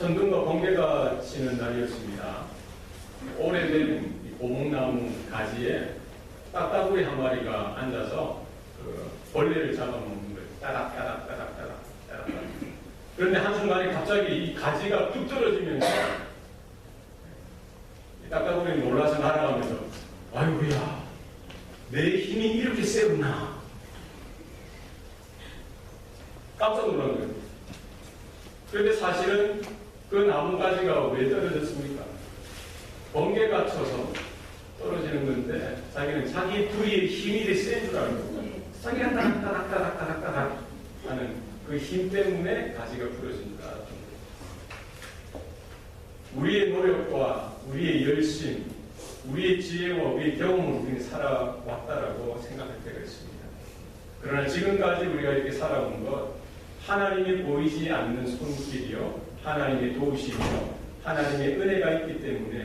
천둥과 번개가 치는 날이었습니다. 오래된 고목나무 가지에 딱따구리 한 마리가 앉아서 그 벌레를 잡아먹는 거예요. 따닥따닥따닥따닥. 그런데 한순간에 갑자기 이 가지가 뚝 떨어지면서 딱따구리는 놀라서 날아가면서 아이고야, 내 힘이 이렇게 세구나. 깜짝 놀란 거예요. 그런데 사실은 그 나무가지가 왜 떨어졌습니까? 번개가 쳐서 떨어지는 건데 자기는 자기 부리의 힘이 더 센 줄 알고 자기가 따닥따닥따닥따닥 하는 그 힘 때문에 가지가 부러진 줄 알았던 거예요. 우리의 노력과 우리의 열심, 우리의 지혜와 우리의 경험으로 우리는 살아왔다라고 생각할 때가 있습니다. 그러나 지금까지 우리가 이렇게 살아온 것, 하나님이 보이지 않는 손길이요, 하나님의 도우심이요, 하나님의 은혜가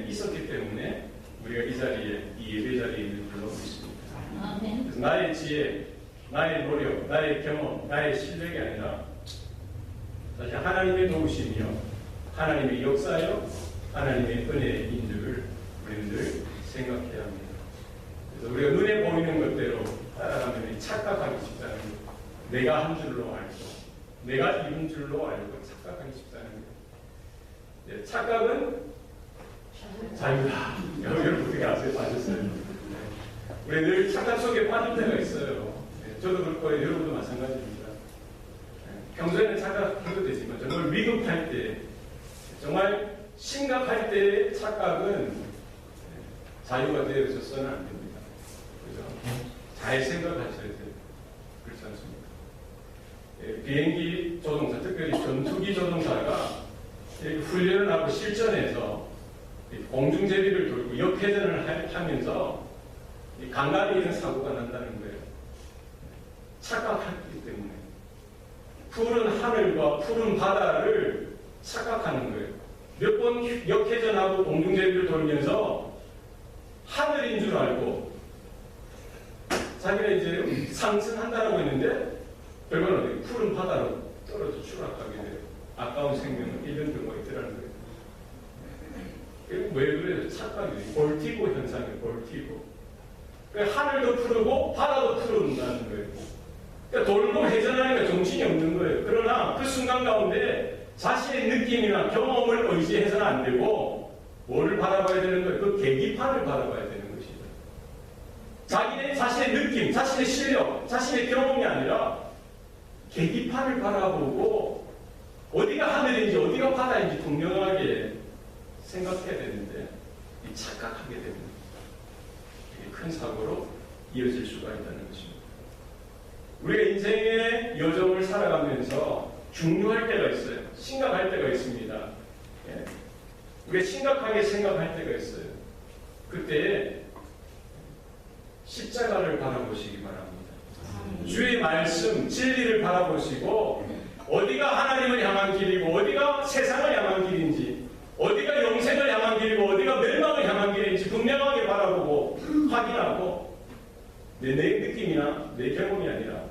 있었기 때문에 우리가 이 자리에, 이 예배 자리에 있는 줄로 믿습니다. 그래서 나의 지혜, 나의 노력, 나의 경험, 나의 실력이 아니라 사실 하나님의 도우심이요, 하나님의 역사요, 하나님의 은혜인 줄을 우리는 늘 생각해야 합니다. 그래서 우리가 눈에 보이는 것대로 따라가면 착각하기 쉽다는 거예요. 내가 한 줄로 알고, 내가 이룬 줄로 알고 착각하기 쉽다는 거예요. 착각은 자유다. 여러분 어떻게 아셨어요? 우리 늘 착각 속에 빠질 때가 있어요. 저도 그럴 거예요. 여러분도 마찬가지입니다. 평소에는 착각해도 되지만 정말 위급할 때, 정말 심각할 때의 착각은 자유가 되어서는 안 됩니다. 그죠? 잘 생각하셔야 돼요. 그렇지 않습니까? 비행기 조종사, 특별히 전투기 조종사가 훈련을 하고 실전에서 공중제비를 돌고 역회전을 하면서 간간히 이런 사고가 난다는 거예요. 착각하기 때문에. 푸른 하늘과 푸른 바다를 착각하는 거예요. 몇 번 역회전하고 공중제비를 돌면서 하늘인 줄 알고 자기가 이제 상승한다라고 했는데 결과는 어디 푸른 바다로 떨어져 추락하게 돼요. 아까운 생명은 1년 정도 있더라는 거예요. 왜 그래요? 착각이에요. 볼티고 현상이에요. 볼티고. 그러니까 하늘도 푸르고 바다도 푸른다는 거예요. 그러니까 돌고 회전하니까 정신이 없는 거예요. 그러나 그 순간 가운데 자신의 느낌이나 경험을 의지해서는 안 되고 뭐를 바라봐야 되는 거예요? 그 계기판을 바라봐야 되는 것이죠. 자신의 느낌, 자신의 실력, 자신의 경험이 아니라 계기판을 바라보고 어디가 하늘인지 어디가 바다인지 분명하게 생각해야 되는데 이 착각하게 됩니다. 이게 큰 사고로 이어질 수가 있다는 것입니다. 우리가 인생의 여정을 살아가면서 중요할 때가 있어요. 심각할 때가 있습니다. 예. 우리가 심각하게 생각할 때가 있어요. 그때 십자가를 바라보시기 바랍니다. 주의 말씀, 진리를 바라보시고 어디가 하나님을 향한 길이고 어디가 세상을 향한 길인지 어디가 영생을 향한 길이고 어디가 멸망을 향한 길인지 분명하게 바라보고 확인하고 내 느낌이나 내 경험이 아니라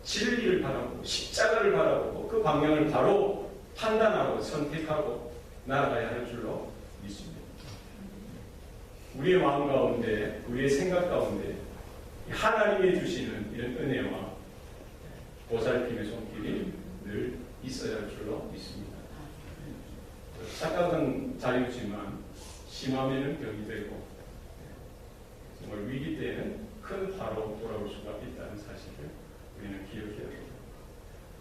진리를 바라보고 십자가를 바라보고 그 방향을 바로 판단하고 선택하고 나아가야 할 줄로 믿습니다. 우리의 마음 가운데 우리의 생각 가운데 하나님이 주시는 이런 은혜와 보살핌의 손길이 늘 있어야 할 줄로 믿습니다. 착각은 자유지만 심하면은 병이 되고 정말 위기 때에는 큰 화로 돌아올 수가 있다는 사실을 우리는 기억해야 합니다.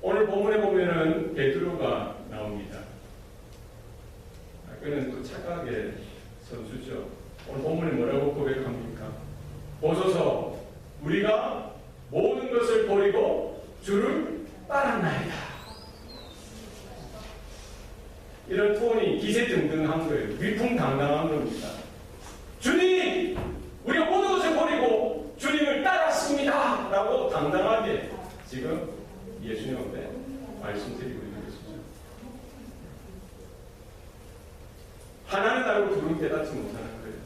오늘 본문에 보면은 베드로가 나옵니다. 그는 또 착각의 선수죠. 오늘 본문에 뭐라고 고백합니까? 보소서 우리가 모든 것을 버리고 주를 따랐나이다. 이런 톤이 기세등등한 거예요. 위풍당당한 겁니다. 주님! 우리가 모든 것을 버리고 주님을 따랐습니다! 라고 당당하게 지금 예수님 앞에 말씀드리고 있는 것이죠. 하나는 알고 둘은 깨닫지 못하는 거예요.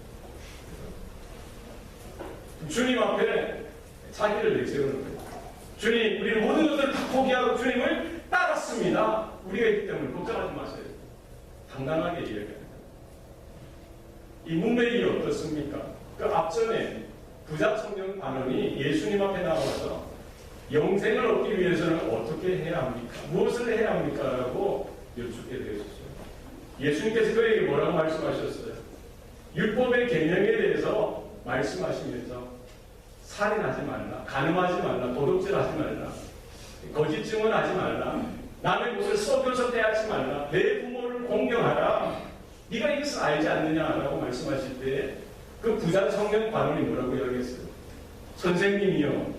주님 앞에 자기를 내세우는 거예요. 주님, 우리는 모든 것을 다 포기하고 주님을 따랐습니다. 우리가 있기 때문에 걱정하지 마세요. 당당하게 이야기합니다. 이 문맥이 어떻습니까? 그 앞전에 부자 청년 관원이 예수님 앞에 나와서 영생을 얻기 위해서는 어떻게 해야 합니까? 무엇을 해야 합니까? 라고 여쭙게 되었어요. 예수님께서 그에게 뭐라고 말씀하셨어요? 율법의 계명에 대해서 말씀하시면서 살인하지 말라, 간음하지 말라, 도둑질하지 말라, 거짓 증언하지 말라, 남의 못을 썩여서 빼앗지 말라, 내 부모를 공경하라. 네가 이것을 알지 않느냐라고 말씀하실 때 그 부자 청년 관원이 뭐라고 이야기했어요? 선생님이요,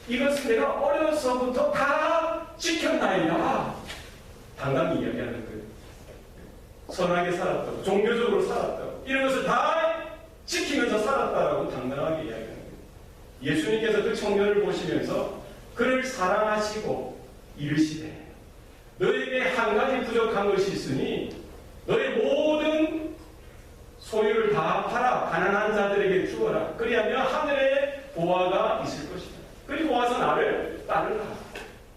이것은 내가 어려서부터 다 지켰나이다. 당당히 이야기하는 거예요. 선하게 살았다고, 종교적으로 살았다고, 이런 것을 다 지키면서 살았다라고 당당하게 이야기하는 거예요. 예수님께서 그 청년을 보시면서 그를 사랑하시고 이르시되 너에게 한 가지 부족한 것이 있으니 너의 모든 소유를 다 팔아 가난한 자들에게 주어라. 그리하면 하늘에 보화가 있을 것이다. 그리고 와서 나를 따르라.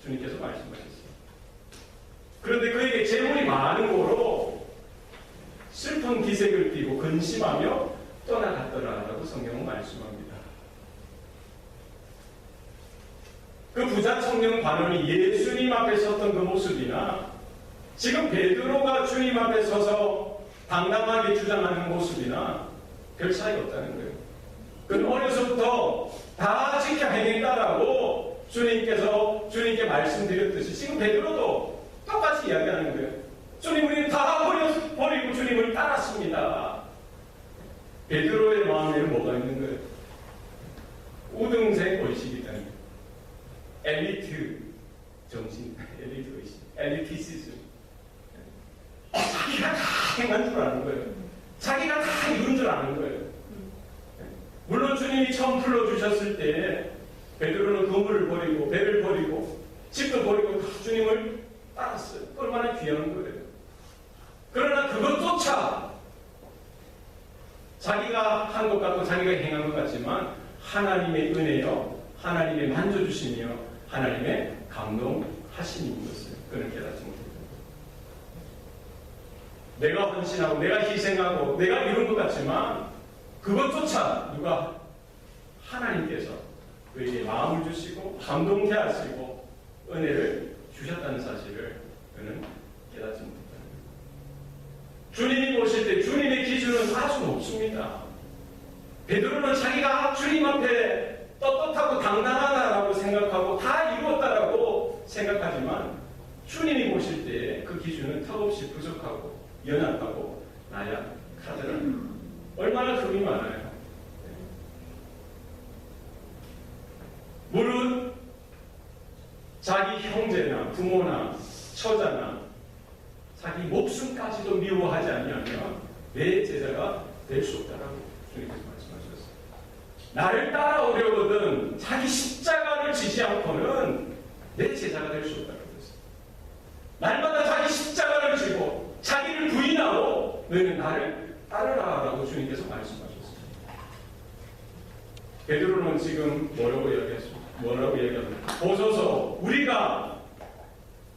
주님께서 말씀하셨어요. 그런데 그에게 재물이 많은 고로 슬픈 기색을 띠고 근심하며 떠나갔더라라고 성경은 말씀합니다. 그 부자 청년 관원이 예수님 앞에 섰던 그 모습이나 지금 베드로가 주님 앞에 서서 당당하게 주장하는 모습이나 별 차이가 없다는 거예요. 그는 어려서부터 다 지켜 행했다라고 주님께 말씀드렸듯이 지금 베드로도 똑같이 이야기하는 거예요. 주님, 우리는 다 버리고 주님을 따랐습니다. 베드로의 마음에는 뭐가 있는 거예요? 우등생 의식이 있다는 거예요. 엘리트 정신, 엘리트 의식, 엘리티시즘. 자기가 다 행한 줄 아는 거예요. 자기가 다 이룬 줄 아는 거예요. 물론 주님이 처음 불러주셨을 때 베드로는 그물을 버리고 배를 버리고 집도 버리고 다 주님을 따랐어요. 얼마나 귀한 거예요. 그러나 그것조차 자기가 한 것 같고 자기가 행한 것 같지만 하나님의 은혜요, 하나님의 만져주심이요, 하나님의 감동하심인 것을 그는 깨닫지 못했다. 내가 헌신하고 내가 희생하고 내가 이룬 것 같지만 그것조차 누가 하나님께서 그에게 마음을 주시고 감동케 하시고 은혜를 주셨다는 사실을 그는 깨닫지 못했다는 거예요. 주님이 보실 때 주님의 기준은 아주 높습니다. 베드로는 자기가 주님 앞에 떳떳하고 당당하다라고 생각하고 다 이루었다라고 생각하지만 주님이 보실 때 그 기준은 턱없이 부족하고 연약하고 나약하더라고요. 얼마나 겁이 많아요. 물론 자기 형제나 부모나 처자나 자기 목숨까지도 미워하지 않으면 내 제자가 될 수 없다라고 주님께서 말씀하셨어요. 나를 따라오려거든 자기 십자가를 지지 않고는 내 제자가 될 수 없다라고 했어요. 날마다 자기 십자가를 지고 자기를 부인하고 너희는 나를 따르라라고 주님께서 말씀하셨어요. 베드로는 지금 뭐라고 이야기합니까? 보소서, 우리가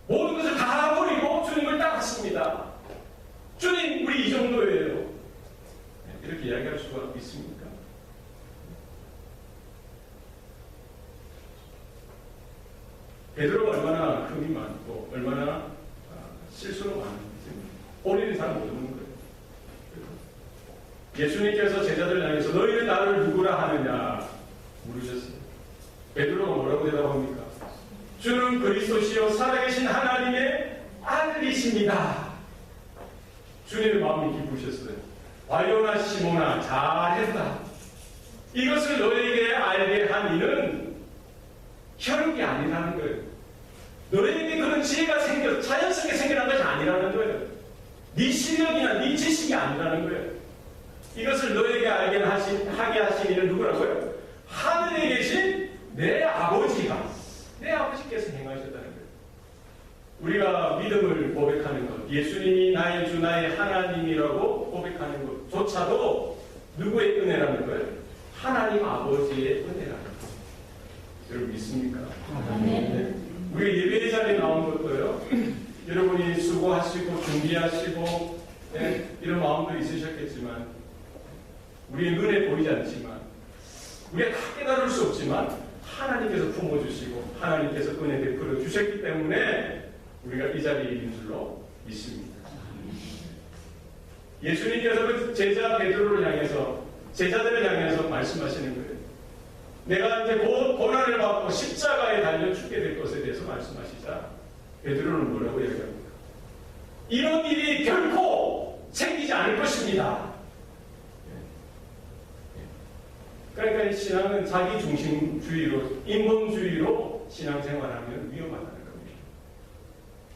모든 것을 다 버리고 주님을 따랐습니다. 주님, 우리 이 정도예요. 이렇게 이야기할 수가 있습니까? 베드로가 얼마나 흠이 많고 얼마나 실수가 많은지 본인이 잘 모르는 거예요. 예수님께서 제자들 향해서 너희는 나를 누구라 하느냐 물으셨어요. 베드로가 뭐라고 대답합니까? 주는 그리스도시요 살아계신 하나님의 아들이십니다. 주님의 마음이 기쁘셨어요. 바요나 시몬아 잘했다. 이것을 너에게 알게 한 이는 혈육이 아니라는 거예요. 너에게 그런 지혜가 자연스럽게 생겨난 것이 아니라는 거예요. 네 실력이나 네 지식이 아니라는 거예요. 이것을 너에게 하게 하신 이는 누구라고요? 하늘에 계신 내 아버지가, 내 아버지께서 행하셨다는 거예요. 우리가 믿음을 고백하는 것, 예수님이 나의 주, 나의 하나님이라고 고백하는 것조차도 누구의 은혜라는 거예요? 하나님 아버지의 은혜라는 거예요. 여러분 믿습니까? 네. 우리가 예배의 자리에 나온 것도요, 여러분이 수고하시고 준비하시고 네, 이런 마음도 있으셨겠지만 우리의 눈에 보이지 않지만 우리가 다 깨달을 수 없지만 하나님께서 품어주시고 하나님께서 은혜 베풀어 주셨기 때문에 우리가 이 자리에 있는 줄로 믿습니다. 예수님께서 그 제자 베드로를 향해서 제자들을 향해서 말씀하시는 거예요. 내가 이제 곧 고난을 받고 십자가에 달려 죽게 될 것에 대해서 말씀하시자 베드로는 뭐라고 얘기합니까? 이런 일이 결코 생기지 않을 것입니다. 그러니까 신앙은 자기 중심주의로 인본주의로 신앙생활하면 위험하다는 겁니다.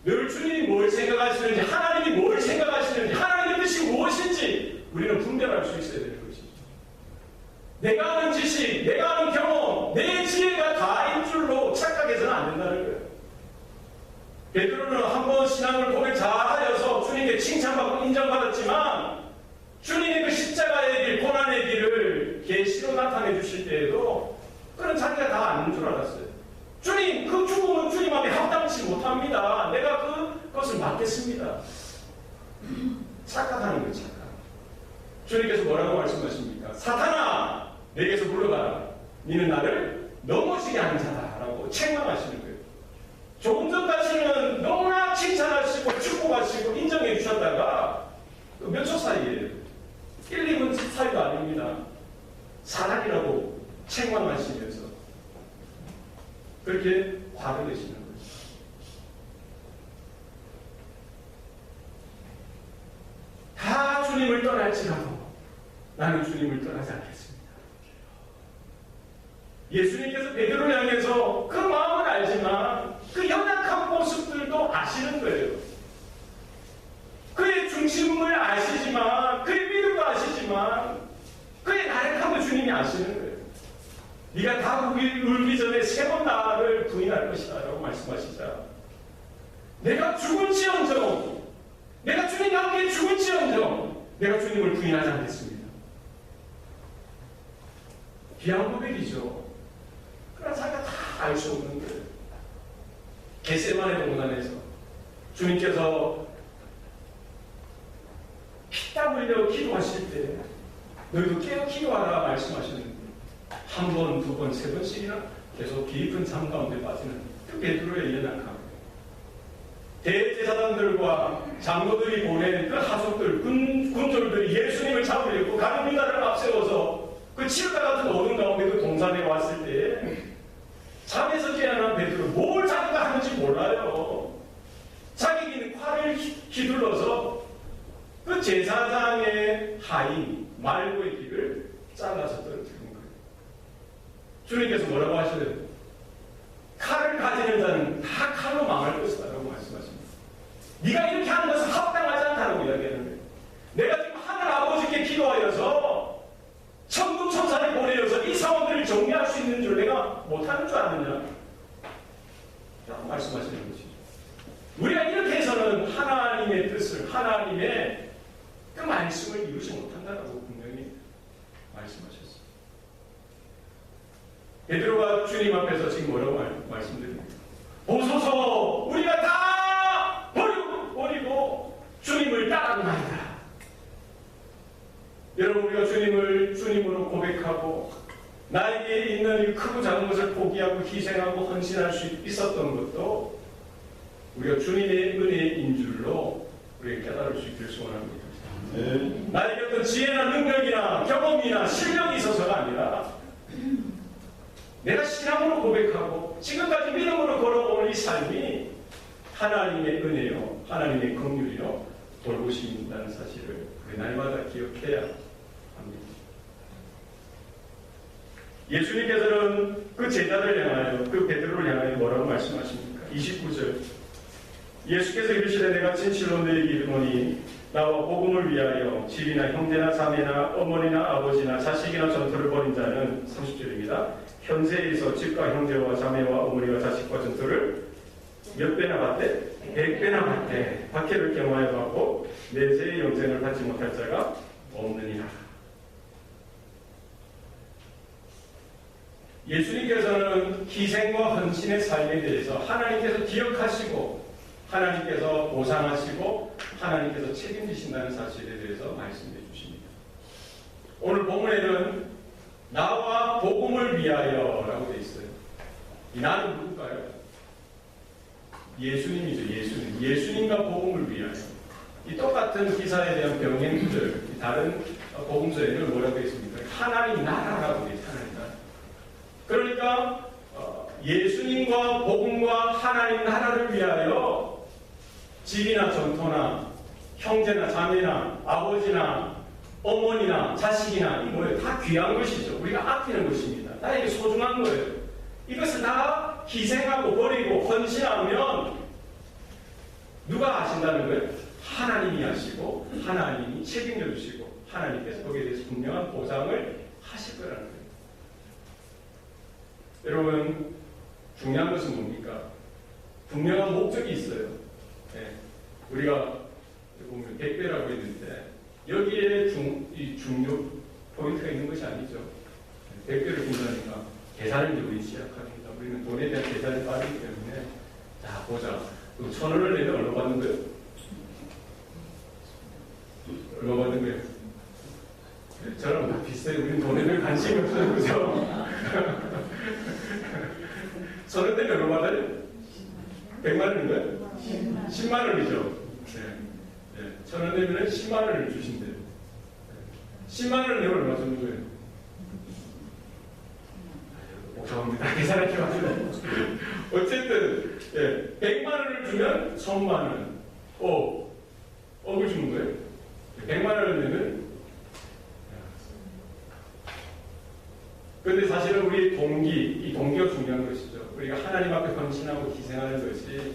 늘 주님이 뭘 생각하시는지 하나님이 뭘 생각하시는지 하나님의 뜻이 무엇인지 우리는 분별할 수 있어야 되는 것이죠. 내가 아는 지식, 내가 아는 경험, 내 지혜가 다인 줄로 착각해서는 안 된다는 거예요. 베드로는 한번 신앙을 고백 잘하여서 주님께 칭찬받고 인정받았지만 주님의 그 십자가의 길, 고난의 길을 계시로 나타내 주실 때에도 그런 자기가 다 아는 줄 알았어요. 주님, 그 죽음은 주님 앞에 합당치 못합니다. 내가 그것을 맡겠습니다. 착각하는 거예요, 착각. 주님께서 뭐라고 말씀하십니까? 사탄아, 내게서 물러가라. 너는 나를 넘어지게 하는 자다라고 책망하시는 거예요. 조금 전까지는 너무나 칭찬하시고 축복하시고 인정해 주셨다가 몇 초 사이에 1, 2분 사이도 아닙니다. 사단이라고 책망하시면서 그렇게 화를 내시는 거예요. 다 주님을 떠날지라도 나는 주님을 떠나지 않겠습니다. 예수님께서 베드로를 향해서 그 마음은 알지만 그 연약한 모습들도 아시는 거예요. 그의 중심을 아시지만 그의 믿음도 아시지만 그의 나약함을 주님이 아시는 거예요. 네가 다 울기 전에 세 번 나를 부인할 것이다 라고 말씀하시자 내가 죽을지언정 내가 주님 앞에 죽을지언정 내가 주님을 부인하지 않겠습니다. 귀한 고백이죠. 그러나 자기가 다 알 수 없는 거예요. 겟세마네 동산에서 주님께서 피땀 흘려 기도하실 때 너희도 깨어 기도하라 말씀하시는데 한 번, 두 번, 세 번씩이나 계속 깊은 잠 가운데 빠지는 그 베드로의 연약함. 대제사장들과 장로들이 보낸 그 하속들, 군졸들이 예수님을 잡으려고 가는 민가를 앞세워서 그 칠흑과 같은 어둠 가운데 그 동산에 왔을 때 잠에서 깨어난 베드로 뭘 자기가 하는지 몰라요. 자기는 칼을 휘둘러서 그 제사장의 하인 말고의 길을 잘라서 떨어뜨린 거예요. 주님께서 뭐라고 하시더래요? 칼을 가지는 자는 다 칼로 망할 것이다 라고 말씀하십니다. 네가 이렇게 하는 것은 합당하지 않다고 이야기하는 거예요. 내가 지금 하늘 아버지께 기도하여서 천국 천사를 보내어서 이 상황들을 정리할 수 있는 줄 내가 못하는 줄 아느냐 라고 말씀하시는 것이죠. 우리가 이렇게 해서는 하나님의 뜻을 하나님의 그 말씀을 이루지 못한다라고 분명히 말씀하셨어요. 베드로가 주님 앞에서 지금 뭐라고 말씀드립니까? 보소서 우리가 다 버리고 주님을 따르나이다. 여러분 우리가 주님을 주님으로 고백하고 나에게 있는 이 크고 작은 것을 포기하고 희생하고 헌신할 수 있었던 것도 우리가 주님의 은혜인 줄로 우리가 깨달을 수 있길 소원합니다. 네. 나에게 어떤 지혜나 능력이나 경험이나 실력이 있어서가 아니라 내가 신앙으로 고백하고 지금까지 믿음으로 걸어온 이 삶이 하나님의 은혜요 하나님의 긍휼이요 돌보심이라는 사실을 우리 날마다 기억해야 합니다. 예수님께서는 그 제자를 향하여 그 베드로를 향하여 뭐라고 말씀하십니까? 29절 예수께서 이르시되 내가 진실로 너희에게 이르노니 나와 복음을 위하여 집이나 형제나 자매나 어머니나 아버지나 자식이나 전투를 벌인 자는 30절입니다. 현세에서 집과 형제와 자매와 어머니와 자식과 전투를 몇 배나 받대? 100배나 받대. 박해를 경험하여 받고 내세의 영생을 받지 못할 자가 없느니라. 예수님께서는 희생과 헌신의 삶에 대해서 하나님께서 기억하시고 하나님께서 보상하시고 하나님께서 책임지신다는 사실에 대해서 말씀해 주십니다. 오늘 본문에는 나와 복음을 위하여라고 되어 있어요. 이 나는 누굴까요? 예수님이죠. 예수님과 복음을 위하여. 이 똑같은 기사에 대한 병행들, 다른 복음서에는 뭐라고 되어 있습니까? 하나님 나라라고 되어 있어요. 하나님 나라. 그러니까 예수님과 복음과 하나님 나라를 위하여 집이나 전토나 형제나 자매나 아버지나 어머니나 자식이나 이 뭐예요? 다 귀한 것이죠. 우리가 아끼는 것입니다. 나에게 소중한 거예요. 이것을 다 희생하고 버리고 헌신하면 누가 아신다는 거예요? 하나님이 아시고 하나님이 책임져 주시고 하나님께서 거기에 대해서 분명한 보상을 하실 거라는 거예요. 여러분, 중요한 것은 뭡니까? 분명한 목적이 있어요. 네. 우리가 보면 100배라고 했는데 여기에 중요 포인트가 있는 것이 아니죠. 100배를 본다니까 계산을 우리 시작합니다. 우리는 돈에 대한 계산이 빠르기 때문에 자 보자. 1,000원을 내면 얼마 받는 거예요? 얼마 받는 거예요? 저랑 다 비슷해요. 우리는 돈에 대한 관심이 없어요. 그죠? 1,000원 내면 얼마 받아요? 100만 원인가요? 10만 원이죠. 네. 1,000원 내면 10만 원을 주신대요. 10만 원을 내면 얼마 주는 거예요? 죄송합니다. 계산하지 마세요. 어쨌든 100만 원을 주면 1,000만 원. 억을 주는 거예요. 100만 원을 내면 그런데 사실은 우리의 이 동기가 중요한 것이죠. 우리가 하나님 앞에 헌신하고 희생하는 것이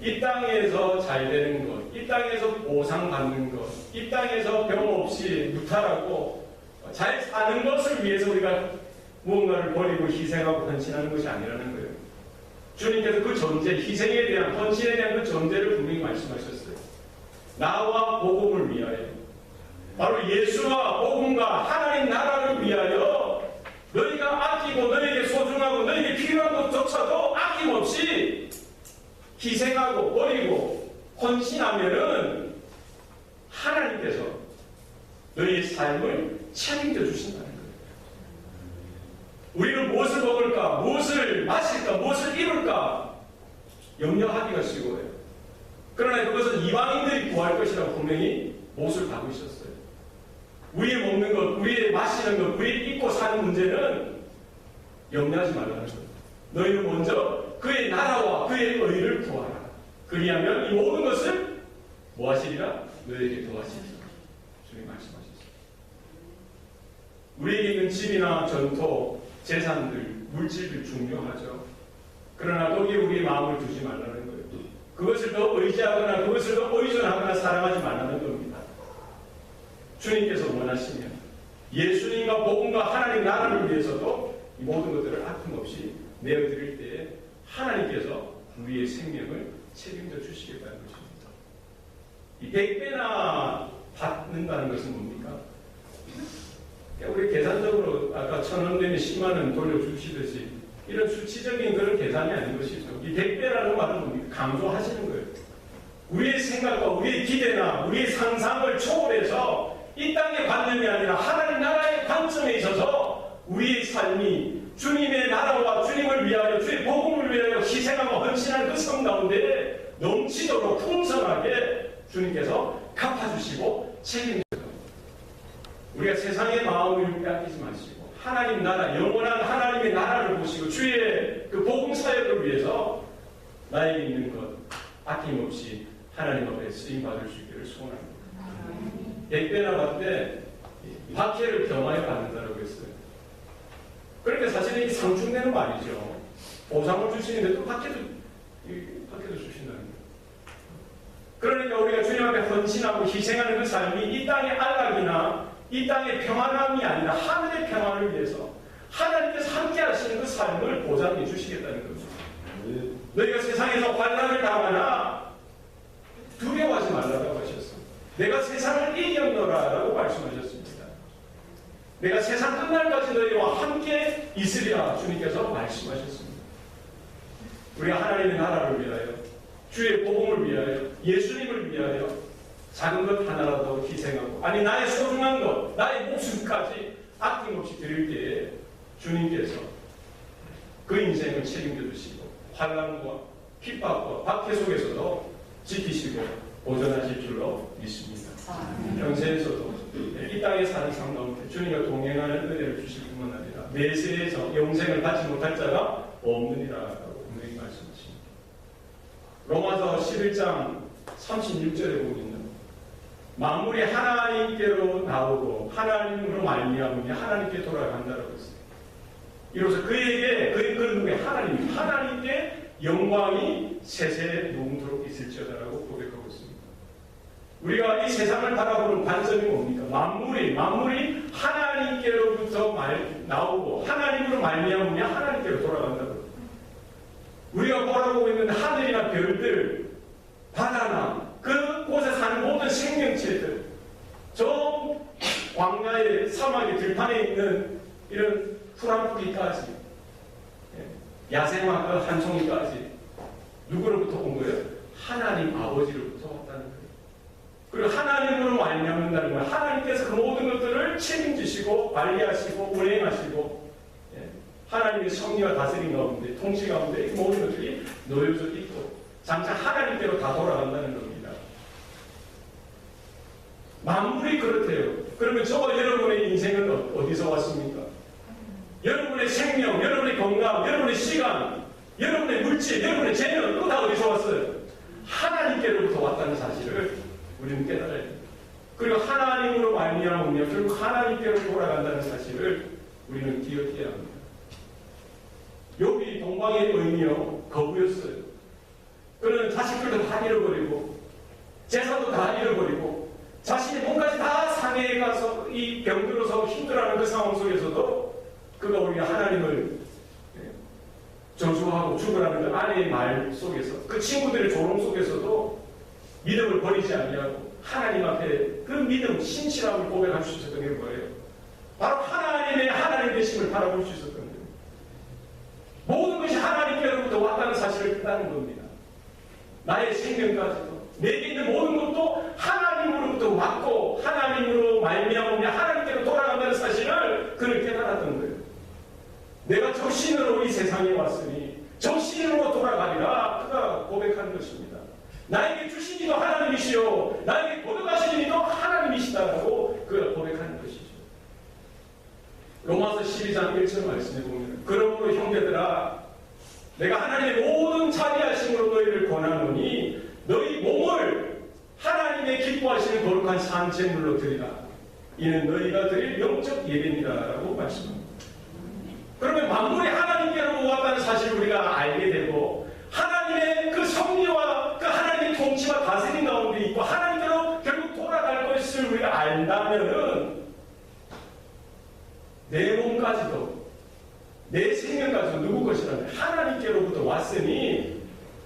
이 땅에서 잘 되는 것, 이 땅에서 보상받는 것, 이 땅에서 병 없이 무탈하고 잘 사는 것을 위해서 우리가 무언가를 버리고 희생하고 헌신하는 것이 아니라는 거예요. 주님께서 그 전제, 희생에 대한, 헌신에 대한 그 전제를 분명히 말씀하셨어요. 나와 복음을 위하여. 바로 예수와 복음과 하나님 나라를 위하여 너희가 아끼고 너희에게 소중하고 너희에게 필요한 것조차도 아낌없이 희생하고 버리고 헌신하면은 하나님께서 너희의 삶을 책임져 주신다는 거예요. 우리는 무엇을 먹을까, 무엇을 마실까, 무엇을 입을까 염려하기가 쉬워요. 그러나 그것은 이방인들이 구할 것이라고 분명히 못을 가고 있었어요. 우리의 먹는 것, 우리의 마시는 것, 우리의 입고 사는 문제는 염려하지 말라는 거예요. 너희는 먼저 그의 나라와 그의 의를 구하라. 그리하면 이 모든 것을 뭐 하시리라? 너희에게 더하시리라. 주님 말씀하셨습니다. 우리에게 있는 집이나 전토, 재산들, 물질들 중요하죠. 그러나 거기에 우리의 마음을 두지 말라는 거예요. 그것을 더 의지하거나 그것을 더 의존하거나 사랑하지 말라는 겁니다. 주님께서 원하시면 예수님과 복음과 하나님 나라를 위해서도 이 모든 것들을 아낌없이 내어드릴 때에 하나님께서 우리의 생명을 책임져 주시겠다는 것입니다. 이 100배나 받는다는 것은 뭡니까? 우리 계산적으로 아까 1,000원 내면 10만 원 돌려주시듯이 이런 수치적인 그런 계산이 아닌 것이죠. 이 100배라는 말은 뭡니까? 강조하시는 거예요. 우리의 생각과 우리의 기대나 우리의 상상을 초월해서 이 땅의 관점이 아니라 하나님 나라의 관점에 있어서 우리의 삶이 주님의 나라와 주님을 위하여 주의 복음을 위하여 희생하고 헌신하는 그 삶 가운데 넘치도록 풍성하게 주님께서 갚아주시고 책임져요. 우리가 세상의 마음을 빼앗기지 마시고 하나님 나라, 영원한 하나님의 나라를 보시고 주의 그 복음 사역을 위해서 나에게 있는 것 아낌없이 하나님 앞에 쓰임받을 수 있기를 소원합니다. 100배나 받되 박해를 경하여 받는다라고 했어요. 그러니까 사실은 이 상충되는 말이죠. 보상을 주시는데 또 박해도 주신다는 거예요. 그러니까 우리가 주님 앞에 헌신하고 희생하는 그 삶이 이 땅의 안락이나 이 땅의 평안함이 아니라 하늘의 평안을 위해서 하나님께서 함께 하시는 그 삶을 보장해 주시겠다는 겁니다. 너희가 세상에서 환난을 당하나 두려워하지 말라고 하셨습니다. 내가 세상을 이겼노라 라고 말씀하셨습니다. 내가 세상 끝날까지 너희와 함께 있으리라 주님께서 말씀하셨습니다. 우리가 하나님의 나라를 위하여 주의 복음을 위하여, 예수님을 위하여 작은 것 하나라도 희생하고, 아니 나의 소중한 것, 나의 목숨까지 아낌없이 드릴 때에 주님께서 그 인생을 책임져 주시고 환난과 핍박과 박해 속에서도 지키시고 보존하실 줄로 믿습니다. 현세에서도 이 땅에 사는 삶 가운데 주님과 동행하는 은혜를 주실 뿐만 아니라 내세의 영생을 받지 못할 자가 없느니라고 분명히 말씀하십니다. 로마서 11장 36절에 보면 만물이 하나님께로 나오고 하나님으로 말미암으니 하나님께 돌아간다라고 했어요. 이로써 그에게 그 누구의 하나님께 영광이 세세에 영원토록 있을지어다라고 고백하고 있습니다. 우리가 이 세상을 바라보는 관점이 뭡니까? 만물이 하나님께로부터 나오고 하나님으로 말미암으니 하나님께로 돌아간다고. 우리가 바라보고 있는 하늘이나 별들, 바다나 그곳에 사는 모든 생명체들, 저 광야의 사막의 들판에 있는 이런 풀한풀이까지, 야생화 한 송이까지 누구로부터 온 거예요? 하나님 아버지로부터 왔다는 거예요. 그리고 하나님으로 말미암는다는 건 하나님께서 그 모든 것들을 책임지시고 관리하시고 운행하시고 하나님의 섭리와 다스림 가운데 통치 가운데 이 모든 것들이 놓여져 있고 장차 하나님께로 다 돌아간다는 겁니다. 만물이 그렇대요. 그러면 저와 여러분의 인생은 어디서 왔습니까? 여러분의 생명, 여러분의 건강, 여러분의 시간, 여러분의 물질, 여러분의 재능 그거 다 어디서 왔어요? 하나님께로부터 왔다는 사실을 우리는 깨달아야 됩니다. 그리고 하나님으로 말미암으며 결국 하나님께로 돌아간다는 사실을 우리는 기억해야 합니다. 욥이 동방의 의인이요 거부였어요. 그는 자식들도 다 잃어버리고 재산도 다 잃어버리고 자신의 몸까지 다 상해에 가서 이 병들어서 힘들어하는 그 상황 속에서도 그가 우리가 하나님을 저주하고 죽으라는 그 아내의 말 속에서 그 친구들의 조롱 속에서도 믿음을 버리지 아니하고 하나님 앞에 그 믿음, 신실함을 고백할 수 있었던 게 뭐예요? 바로 하나님 되심을 바라볼 수 있었던 거예요. 모든 것이 하나님께로부터 왔다는 사실을 깨닫는 겁니다. 나의 생명까지도 내게 있는 모든 것도 하나님으로부터 왔고 하나님으로 말미암으며 하나님께로 돌아간다는 사실을 그는 깨달았던 거예요. 내가 저 신으로 이 세상에 왔으니 저 신으로 돌아가리라 그가 고백하는 것입니다. 나에게 주신 이도 하나님이시요 나에게 거둬가신 이도 하나님이시다라고 그가 고백하는 것이죠. 로마서 12장 1절 말씀에 보면 그러므로 형제들아 내가 하나님의 모든 자비하심으로 너희를 권하노니 너희 몸을 하나님의 기뻐하시는 거룩한 산제물로 드리라. 이는 너희가 드릴 영적 예배니라라고 말씀합니다. 그러면 만물이 하나님께로 왔다는 사실을 우리가 알게 되고 하나님의 그 섭리와 그 하나님의 통치와 다스림 가운데 있고 하나님께로 결국 돌아갈 것을 우리가 안다면은 내 몸까지도 내 생명까지도 누구 것이라면 하나님께로부터 왔으니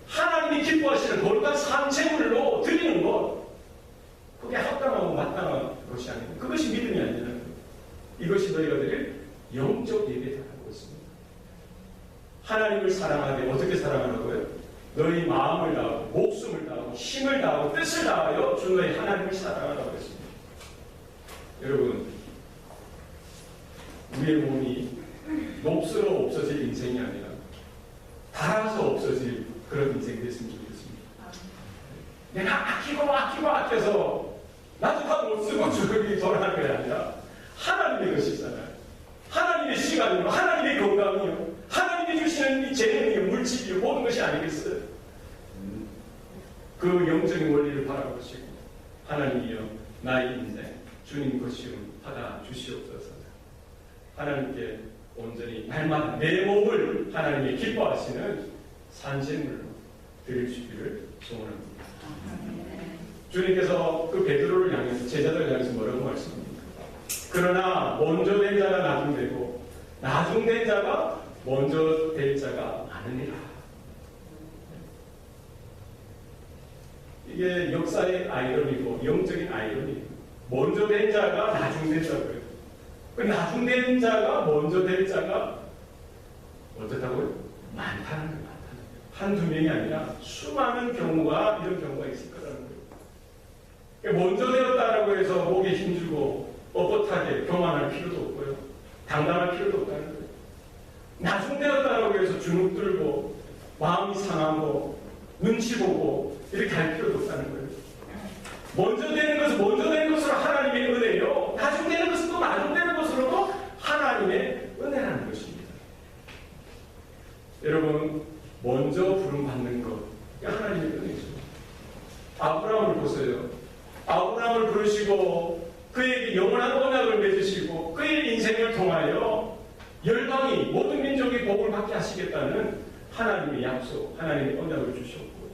하나님이 기뻐하시는 거룩한 산제물로 드리는 것 그게 합당하고 마땅한 것이 아니고 그것이 믿음이 아니라는 거예요. 이것이 너희가 드릴 영적 예배다라고 했습니다. 하나님을 사랑하되 어떻게 사랑하라고요? 너희 마음을 다하고 목숨을 다하고 힘을 다하고 뜻을 다하여 주 너희 하나님을 사랑하라고 했습니다. 여러분 우리의 몸이 몹스러 없어질 인생이 아니라 닳아서 없어질 그런 인생이 됐으면 좋겠습니다. 내가 아껴서 나도 다 못 쓰고 주름이 돌아갈 게 아니라 하나님의 것이잖아요. 하나님의 시간이요, 하나님의 건강이요, 하나님이 주시는 이 재능이요, 물질이요, 모든 것이 아니겠어요? 그 영적인 원리를 바라보시고 하나님이여 나의 인생 주님 것이요 받아 주시옵소서. 하나님께 온전히 날마다 내 몸을 하나님이 기뻐하시는 산제물로 드릴 수 있기를 소원합니다. 주님께서 그 베드로를 향해서 제자들을 향해서 뭐라고 말씀합니까? 그러나 먼저 된 자가 나중되고 나중된 자가 먼저 될 자가 많으니라. 이게 역사의 아이러니고 영적인 아이러니. 먼저 된 자가 나중된 자고요. 그 나중된 자가 먼저 될 자가 어떻다고요? 많다는 거예요. 한두 명이 아니라 수많은 경우가 이런 경우가 있을 거라는 거예요. 먼저 되었다라고 해서 목에 힘주고 뻣뻣하게 교만할 필요도 없고요. 당당할 필요도 없다는 거예요. 나중 되었다라고 해서 주눅 들고 마음이 상하고 눈치 보고 이렇게 할 필요도 없다는 거예요. 먼저 되는 것은 먼저 되는 것으로 하나님의 은혜요. 나중 되는 것은 또 나중 되는 것으로도 하나님의 은혜라는 것입니다. 여러분, 먼저 부름받는 것, 하나님의 은혜죠. 아브라함을 보세요. 아브라함을 부르시고 그에게 영원한 언약을 맺으시고 그의 인생을 통하여 열방이 모든 민족이 복을 받게 하시겠다는 하나님의 약속, 하나님의 언약을 주셨고,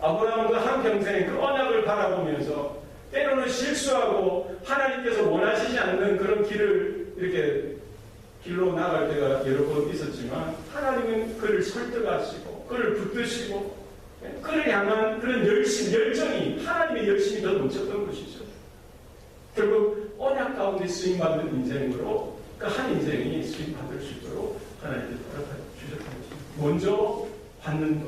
아브라함도 한평생 그 언약을 바라보면서 때로는 실수하고 하나님께서 원하시지 않는 그런 길을 이렇게 길로 나갈 때가 여러 번 있었지만, 하나님은 그를 설득하시고 그를 붙드시고 그를 향한 그런 열정이, 하나님의 열심이 더 넘쳤던 것이죠. 결국 언약 가운데 쓰임받는 인생으로 그 한 인생이 쓰임받을 수 있도록 하나님께서 허락해 주셨던 것입니다. 먼저 받는 것,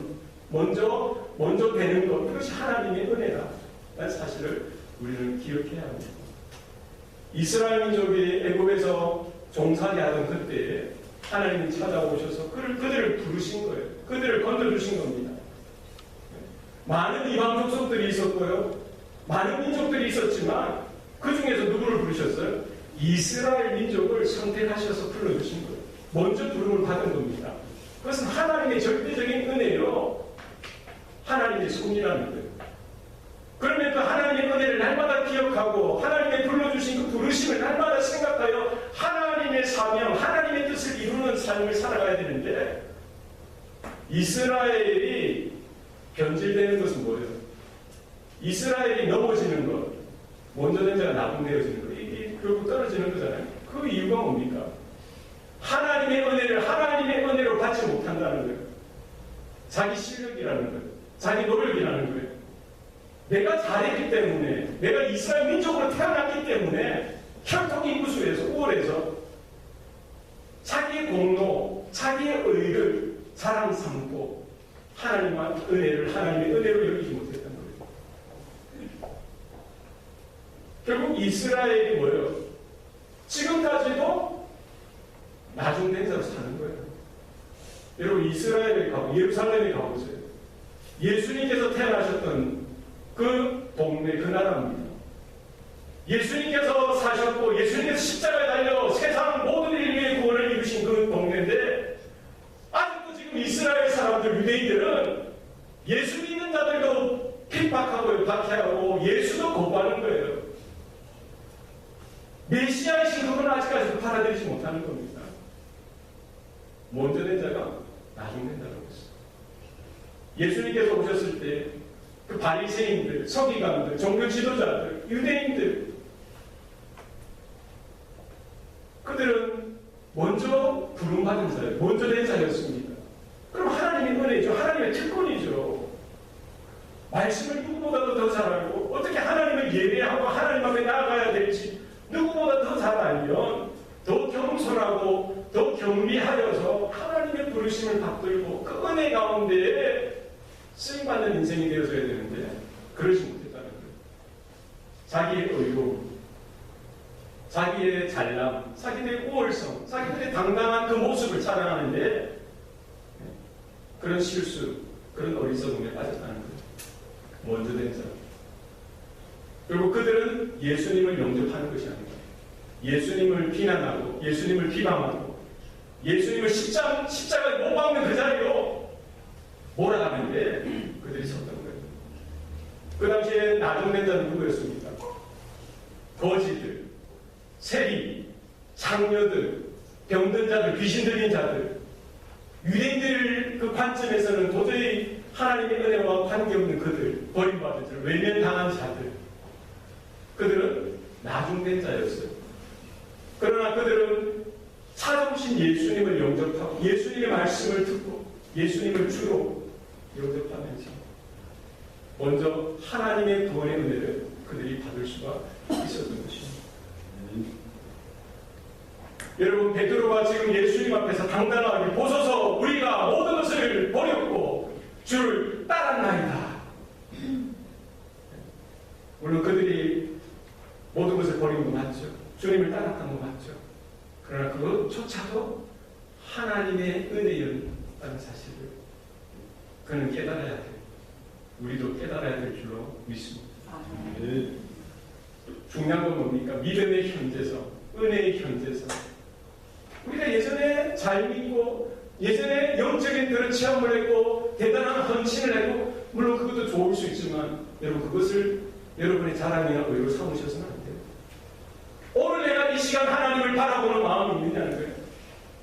먼저 되는 것, 그것이 하나님의 은혜라는 사실을 우리는 기억해야 합니다. 이스라엘 민족이 애굽에서 종살이 하던 그때에 하나님이 찾아오셔서 그들을 부르신 거예요. 그들을 건져주신 겁니다. 많은 이방 족속들이 있었고요. 많은 민족들이 있었지만 그 중에서 누구를 부르셨어요? 이스라엘 민족을 선택하셔서 불러주신 거예요. 먼저 부름을 받은 겁니다. 그것은 하나님의 절대적인 은혜요. 하나님의 손이라는 거예요. 그러면 그 하나님의 은혜를 날마다 기억하고 하나님의 불러주신 그 부르심을 날마다 생각하여 하나님의 사명, 하나님의 뜻을 이루는 삶을 살아가야 되는데, 이스라엘이 변질되는 것은 뭐예요? 이스라엘이 넘어지는 것, 먼저 된 자가 나중되어지는 것, 이게 결국 떨어지는 거잖아요. 그 이유가 뭡니까? 하나님의 은혜로 받지 못한다는 거예요. 자기 실력이라는 거예요. 자기 노력이라는 거예요. 내가 잘했기 때문에, 내가 이스라엘 민족으로 태어났기 때문에 혈통 인구수에서 우월해서 자기의 공로, 자기의 의를 자랑 삼고 하나님의 은혜로 여기지 못했던 거예요. 결국 이스라엘이 뭐예요? 지금까지도 나중된 자로 사는 거예요. 여러분, 이스라엘에 가고 예루살렘에 가보세요. 예수님께서 태어나셨던 그 동네, 그 나라입니다. 예수님께서 사셨고 예수님께서 십자가에 달려 세상 모든 인류의 구원을 이루신 그 동네인데, 아직도 지금 이스라엘 사람들, 유대인들은 예수 믿는 자들도 핍박하고 박해하고 예수도 거부하는 거예요. 메시아이신 그분은 아직까지도 받아들이지 못하는 겁니다. 먼저 된 자가 나중 된 자라고 했어요. 예수님께서 오셨을 때 그 바리새인들, 서기관들, 종교 지도자들, 유대인들, 그들은 먼저 부름받은 자예요. 먼저 된 자였습니다. 그럼 하나님의 은혜죠. 하나님의 특권이죠. 말씀을 누구보다도 더 잘 알고 어떻게 하나님을 예배하고 하나님 앞에 나아가야 될지 누구보다 더 잘 알면 더 겸손하고 더 경미하여서 하나님의 부르심을 받들고 그 은혜 가운데에 쓰임받는 인생이 되어져야 되는데, 그러지 못했다는 거예요. 자기의 의로움, 자기의 잘남, 자기들의 우월성, 자기들의 당당한 그 모습을 자랑하는데 그런 실수, 그런 어리석음에 빠졌다는 거예요. 먼저 된 자. 그리고 그들은 예수님을 영접하는 것이 아닙니다. 예수님을 비난하고 예수님을 비방하고 예수님을 십자가에 못 박는 그 자리로 몰아가는데 그들이 섰던 거예요. 그 당시에 나중된 자는 누구였습니까? 거지들, 세리, 장녀들, 병든 자들, 귀신 들린 자들, 유대인들 그 관점에서는 도저히 하나님의 은혜와 관계없는 그들, 버림받은 자들, 외면당한 자들, 그들은 나중된 자였어요. 그러나 그들은 찾아오신 예수님을 영접하고 예수님의 말씀을 듣고 예수님을 주로 영접하면서 먼저 하나님의 구원의 은혜를 그들이 받을 수가 있었던 것입니다. 여러분, 베드로가 지금 예수님 앞에서 당당하게 보소서, 우리가 모든 것을 버렸고 주를 따랐나이다. 물론 그들이 모든 것을 버린 거 맞죠. 주님을 따랐던 거 맞죠. 그러나 그것조차도 하나님의 은혜였다는 사실을 그는 깨달아야 돼요. 우리도 깨달아야 될 줄로 믿습니다. 중요한 건 뭡니까? 믿음의 현재성, 은혜의 현재성. 우리가 예전에 잘 믿고 예전에 영적인 그런 체험을 했고 대단한 헌신을 했고 물론 그것도 좋을 수 있지만 여러분 그것을 여러분의 자랑이나 의로 삼으셔서는 안 돼요. 오늘 내가 이 시간 하나님을 바라보는 마음이 있느냐는 거예요.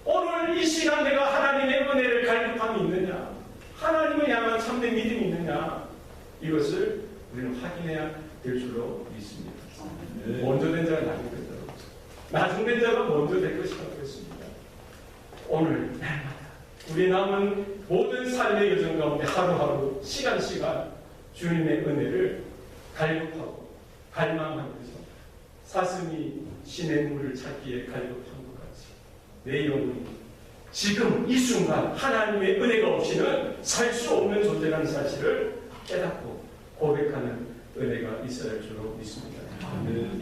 오늘 이 시간 내가 하나님의 은혜를 갈급함이 있느냐, 하나님을 향한 참된 믿음이 있느냐, 이것을 우리는 확인해야 될 줄로 믿습니다. 먼저 된 자가 나중 된 자가 없죠. 나중 된 자가 먼저 될 것이라고 했습니다. 오늘 날마다 우리 남은 모든 삶의 여정 가운데 하루하루 시간 주님의 은혜를 갈급하고 갈망하면서 사슴이 신의 물을 찾기에 갈급한 것 같이 내 영혼이 지금 이 순간 하나님의 은혜가 없이는 살 수 없는 존재라는 사실을 깨닫고 고백하는 은혜가 있어야 할 줄로 믿습니다.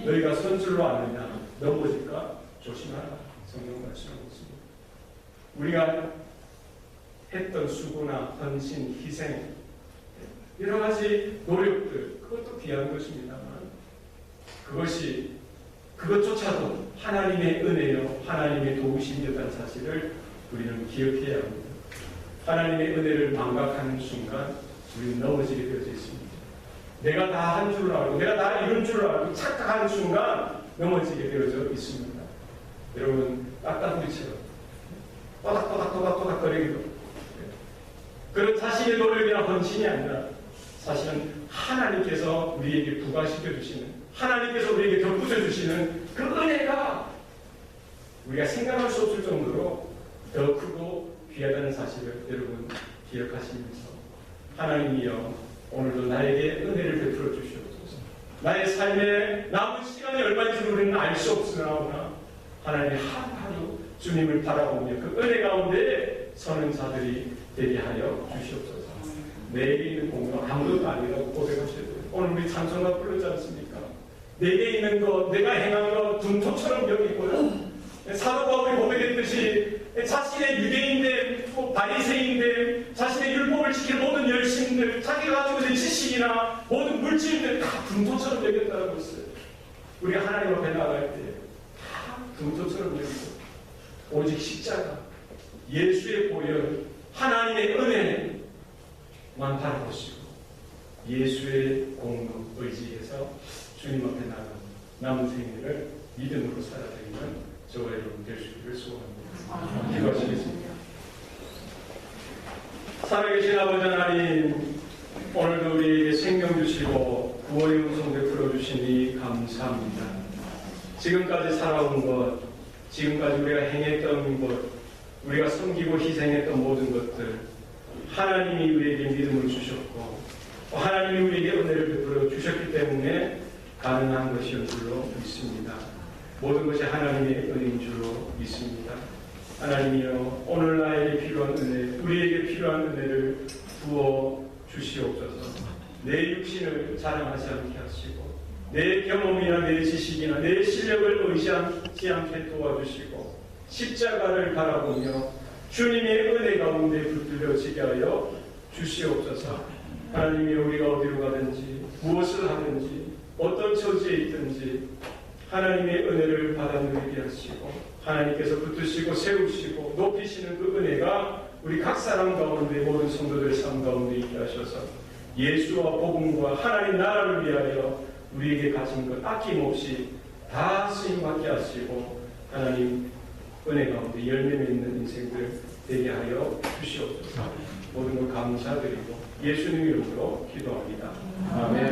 너희가 선줄로 아느냐 넘어질까 조심하라. 성경 말씀하고 있습니다. 우리가 했던 수고나 헌신, 희생 여러 가지 노력들 그것도 귀한 것입니다만 그것조차도 하나님의 은혜요 하나님의 도우심이었다는 사실을 우리는 기억해야 합니다. 하나님의 은혜를 망각하는 순간 우리는 넘어지게 되어져 있습니다. 내가 다 한 줄 알고 내가 다 이룬 줄 알고 착각하는 순간 넘어지게 되어져 있습니다. 여러분 딱따구리처럼 또닥또닥거리기도 그런 자신의 노력이나 헌신이 아니라 사실은 하나님께서 우리에게 부과시켜 주시는 하나님께서 우리에게 덧붙여 주시는 그 은혜가 우리가 생각할 수 없을 정도로 더 크고 귀하다는 사실을 여러분 기억하시면서 하나님이여 오늘도 나에게 은혜를 베풀어 주시옵소서. 나의 삶에 남은 시간이 얼마인지 우리는 알 수 없으나 하나님의 하루하루 주님을 바라보며 그 은혜 가운데 서는 자들이 되게 하여 주시옵소서. 내게 있는 공로는 아무것도 아니라고 고백하셔야 돼요. 오늘 우리 찬송가 부르지 않습니까? 내게 있는 것, 내가 행한 것 분토처럼 여기고요. 사도 바울이 고백했듯이 자신의 유대인들, 바리새인들, 자신의 율법을 지킬 모든 열심들, 자기가 가지고 있는 지식이나 모든 물질들 다 분토처럼 여겼다고 했어요. 우리가 하나님 앞에 나갈 때 다 분토처럼 여기고 오직 십자가, 예수의 보혈, 하나님의 은혜만 바라보시고 예수의 공로 의지해서 주님 앞에 나가 남은 생애를 믿음으로 살아가는 저와 여러분 될 수 있기를 소원합니다. 기도하시겠습니다. 살아계신 아버지 하나님, 오늘도 우리에게 생명 주시고 구원의 음성 베풀어 주시니 감사합니다. 지금까지 살아온 것, 지금까지 우리가 행했던 것, 우리가 섬기고 희생했던 모든 것들 하나님이 우리에게 믿음을 주셨고 하나님이 우리에게 은혜를 베풀어 주셨기 때문에 가능한 것이었 줄로 믿습니다. 모든 것이 하나님의 은혜인 줄로 믿습니다. 하나님이여 오늘 나에게 필요한 은혜, 우리에게 필요한 은혜를 부어 주시옵소서. 내 육신을 자랑하지 않게 하시고 내 경험이나 내 지식이나 내 실력을 의지하지 않게 도와주시고 십자가를 바라보며 주님의 은혜 가운데 붙들려지게 하여 주시옵소서. 하나님이 우리가 어디로 가든지 무엇을 하든지 어떤 처지에 있든지 하나님의 은혜를 받아 누리게 하시고 하나님께서 붙드시고 세우시고 높이시는 그 은혜가 우리 각 사람 가운데 모든 성도들의 삶 가운데 있게 하셔서 예수와 복음과 하나님 나라를 위하여 우리에게 가진 것 아낌없이 다 쓰임받게 하시고 하나님 은혜 가운데 열매 맺는 인생들 되게 하여 주시옵소서. 모든 것 감사드리고 예수님 이름으로 기도합니다. 아멘.